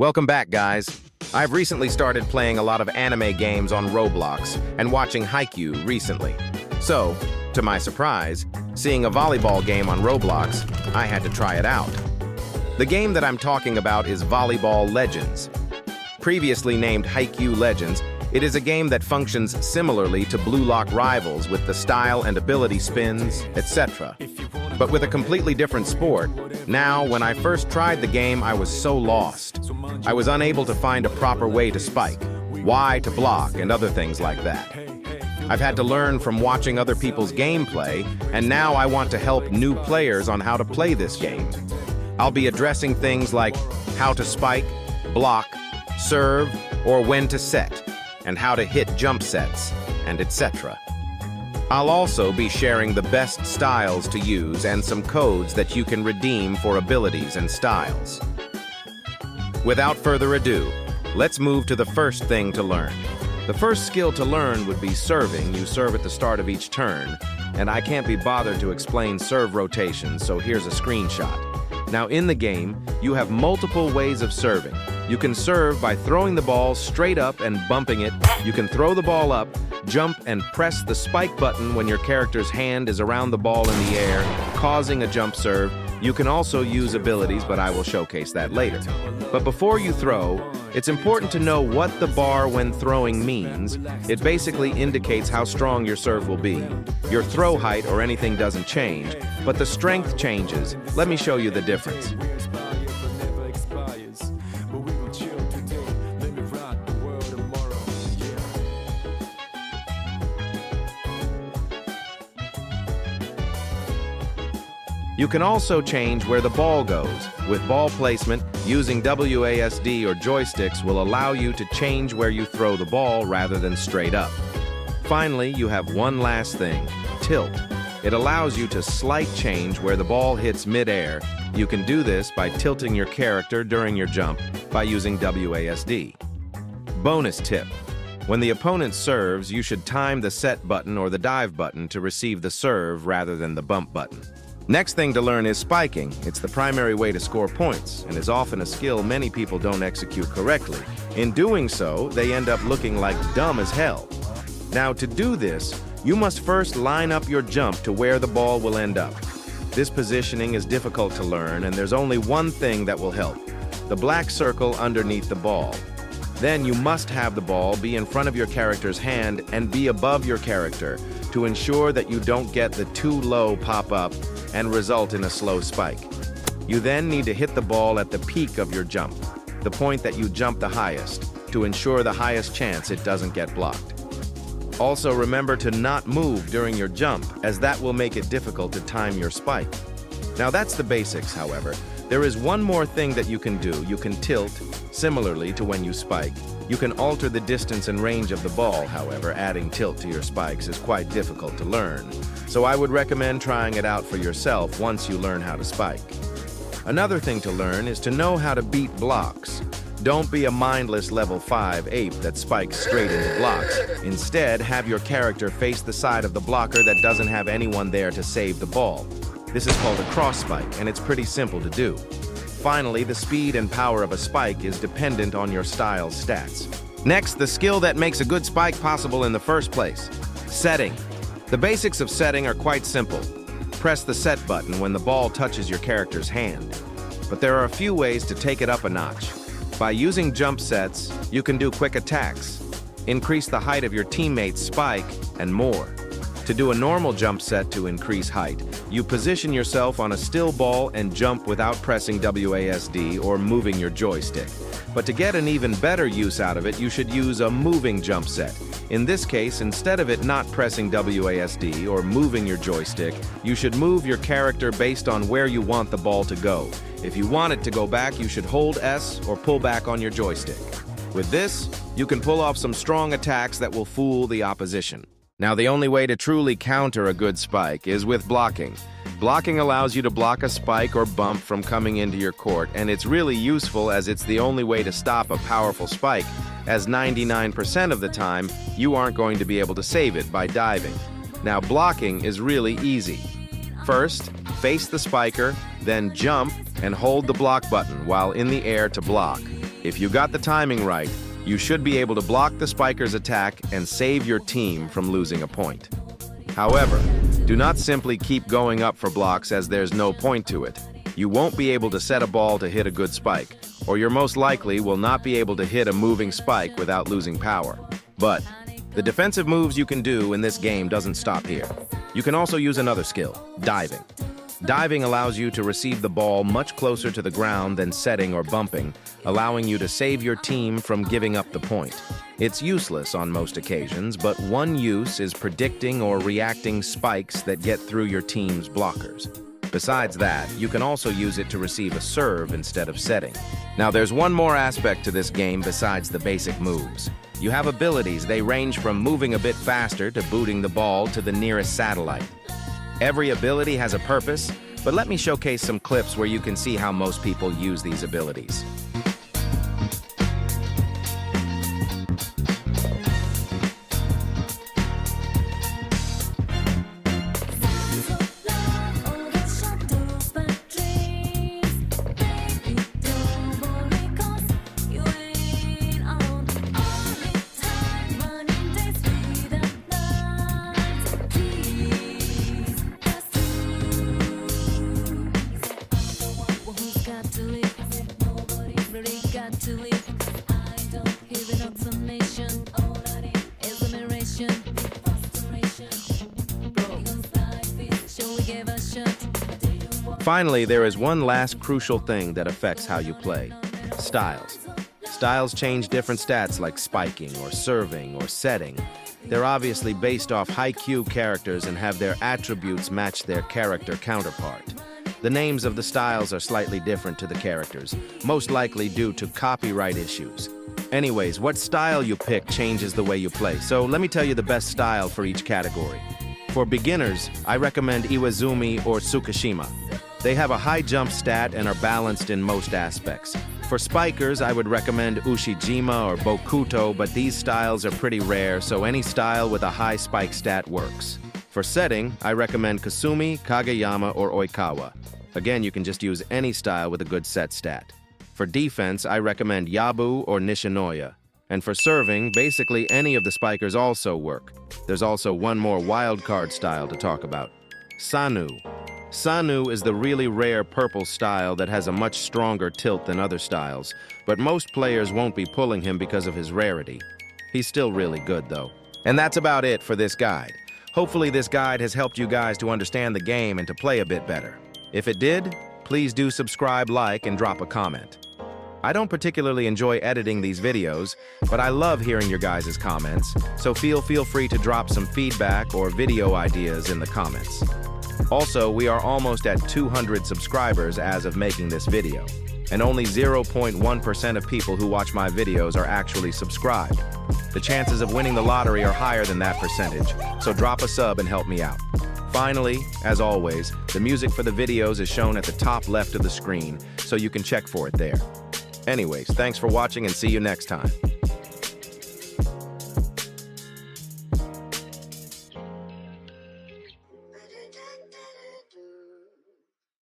Welcome back, guys. I've recently started playing a lot of anime games on Roblox and watching Haikyuu recently. So, to my surprise, seeing a volleyball game on Roblox, I had to try it out. The game that I'm talking about is Volleyball Legends. Previously named Haikyuu Legends, it is a game that functions similarly to Blue Lock Rivals with the style and ability spins, etc. But with a completely different sport. Now, when I first tried the game, I was so lost. I was unable to find a proper way to spike, why to block, and other things like that. I've had to learn from watching other people's gameplay, and now I want to help new players on how to play this game. I'll be addressing things like how to spike, block, serve, or when to set, and how to hit jump sets, and etc. I'll also be sharing the best styles to use and some codes that you can redeem for abilities and styles. Without further ado, let's move to the first thing to learn. The first skill to learn would be serving. You serve at the start of each turn, and I can't be bothered to explain serve rotations, so here's a screenshot. Now in the game, you have multiple ways of serving. You can serve by throwing the ball straight up and bumping it. You can throw the ball up, jump, and press the spike button when your character's hand is around the ball in the air, causing a jump serve. You can also use abilities, but I will showcase that later. But before you throw, it's important to know what the bar when throwing means. It basically indicates how strong your serve will be. Your throw height or anything doesn't change, but the strength changes. Let me show you the difference. You can also change where the ball goes. With ball placement, using WASD or joysticks will allow you to change where you throw the ball rather than straight up. Finally, you have one last thing, tilt. It allows you to slight change where the ball hits mid-air. You can do this by tilting your character during your jump by using WASD. Bonus tip. When the opponent serves, you should time the set button or the dive button to receive the serve rather than the bump button. Next thing to learn is spiking. It's the primary way to score points and is often a skill many people don't execute correctly. In doing so, they end up looking like dumb as hell. Now to do this, you must first line up your jump to where the ball will end up. This positioning is difficult to learn, and there's only one thing that will help: the black circle underneath the ball. Then you must have the ball be in front of your character's hand and be above your character to ensure that you don't get the too low pop-up and result in a slow spike. You then need to hit the ball at the peak of your jump, the point that you jump the highest, to ensure the highest chance it doesn't get blocked. Also remember to not move during your jump, as that will make it difficult to time your spike. Now that's the basics, however. There is one more thing that you can do. You can tilt, similarly to when you spike. You can alter the distance and range of the ball, however, adding tilt to your spikes is quite difficult to learn. So I would recommend trying it out for yourself once you learn how to spike. Another thing to learn is to know how to beat blocks. Don't be a mindless level 5 ape that spikes straight into blocks. Instead, have your character face the side of the blocker that doesn't have anyone there to save the ball. This is called a cross spike, and it's pretty simple to do. Finally, the speed and power of a spike is dependent on your style's stats. Next, the skill that makes a good spike possible in the first place: setting. The basics of setting are quite simple. Press the set button when the ball touches your character's hand. But there are a few ways to take it up a notch. By using jump sets, you can do quick attacks, increase the height of your teammate's spike, and more. To do a normal jump set to increase height, you position yourself on a still ball and jump without pressing WASD or moving your joystick. But to get an even better use out of it, you should use a moving jump set. In this case, instead of it not pressing WASD or moving your joystick, you should move your character based on where you want the ball to go. If you want it to go back, you should hold S or pull back on your joystick. With this, you can pull off some strong attacks that will fool the opposition. Now, the only way to truly counter a good spike is with blocking. Blocking allows you to block a spike or bump from coming into your court, and it's really useful as it's the only way to stop a powerful spike, as 99% of the time, you aren't going to be able to save it by diving. Now, blocking is really easy. First, face the spiker, then jump and hold the block button while in the air to block. If you got the timing right, you should be able to block the spiker's attack and save your team from losing a point. However, do not simply keep going up for blocks as there's no point to it. You won't be able to set a ball to hit a good spike, or you most likely will not be able to hit a moving spike without losing power. But the defensive moves you can do in this game doesn't stop here. You can also use another skill, diving. Diving allows you to receive the ball much closer to the ground than setting or bumping, allowing you to save your team from giving up the point. It's useless on most occasions, but one use is predicting or reacting spikes that get through your team's blockers. Besides that, you can also use it to receive a serve instead of setting. Now, there's one more aspect to this game besides the basic moves. You have abilities. They range from moving a bit faster to booting the ball to the nearest satellite. Every ability has a purpose, but let me showcase some clips where you can see how most people use these abilities. Finally, there is one last crucial thing that affects how you play: styles. Styles change different stats like spiking or serving or setting. They're obviously based off Haikyuu characters and have their attributes match their character counterpart. The names of the styles are slightly different to the characters, most likely due to copyright issues. Anyways, what style you pick changes the way you play, so let me tell you the best style for each category. For beginners, I recommend Iwazumi or Tsukishima. They have a high jump stat and are balanced in most aspects. For spikers, I would recommend Ushijima or Bokuto, but these styles are pretty rare, so any style with a high spike stat works. For setting, I recommend Kasumi, Kageyama, or Oikawa. Again, you can just use any style with a good set stat. For defense, I recommend Yabu or Nishinoya. And for serving, basically any of the spikers also work. There's also one more wildcard style to talk about: Sanu. Sanu is the really rare purple style that has a much stronger tilt than other styles, but most players won't be pulling him because of his rarity. He's still really good, though. And that's about it for this guide. Hopefully this guide has helped you guys to understand the game and to play a bit better. If it did, please do subscribe, like, and drop a comment. I don't particularly enjoy editing these videos, but I love hearing your guys' comments, so feel free to drop some feedback or video ideas in the comments. Also, we are almost at 200 subscribers as of making this video, and only 0.1% of people who watch my videos are actually subscribed. The chances of winning the lottery are higher than that percentage, so drop a sub and help me out. Finally, as always, the music for the videos is shown at the top left of the screen, so you can check for it there. Anyways, thanks for watching and see you next time.